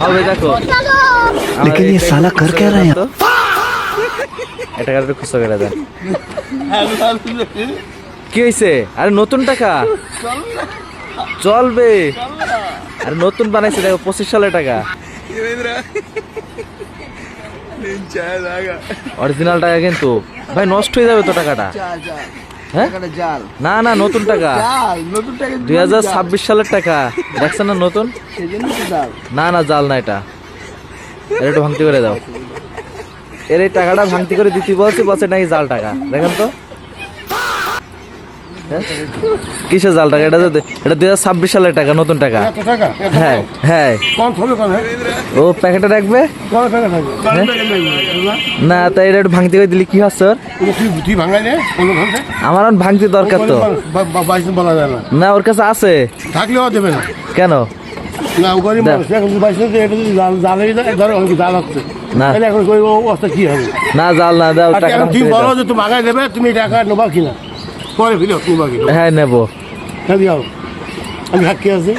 হবে দেখো लेकिन ये साला कर क्या रहा है यहाँ? এটা কারণে খুশি করে দেন কি হয়েছে আরে নতুন টাকা চলবে আরে নতুন বানাইছে দেখো 25 সালের টাকা অরিজিনাল টাকা কিন্তু ভাই নষ্ট হয়ে যাবে তো টাকাটা হ্যাঁ না না নতুন টাকা 2026 সালের টাকা দেখছেন না নতুন না না জাল না এটা এর একটু ভাঙতি করে দাও এর এই টাকাটা ভাঙতি করে দিতে বলছি বলছে নাকি জাল টাকা দেখেন তো কিসের জাল টাকা এটা 2026 সালের টাকা নতুন টাকা হ্যাঁ হ্যাঁ ও প্যাকেটে রাখবে না তাই এটা একটু ভাঙতি করে দিলে কি হয় স্যার আমার আর ভাঙতি দরকার তো না ওর কাছে আছে থাকলেও দেবে না কেন না গরিব মানুষ এখন এটা যদি ধরো জাল হচ্ছে না এখন অবস্থা কি হবে না জাল না দাও টাকা তুমি বলো যে তুমি আগায় দেবে তুমি টাকা নেবা কিনা পরে ফিরে নেবা কিনা হ্যাঁ নেবো আমি সাক্ষী আছি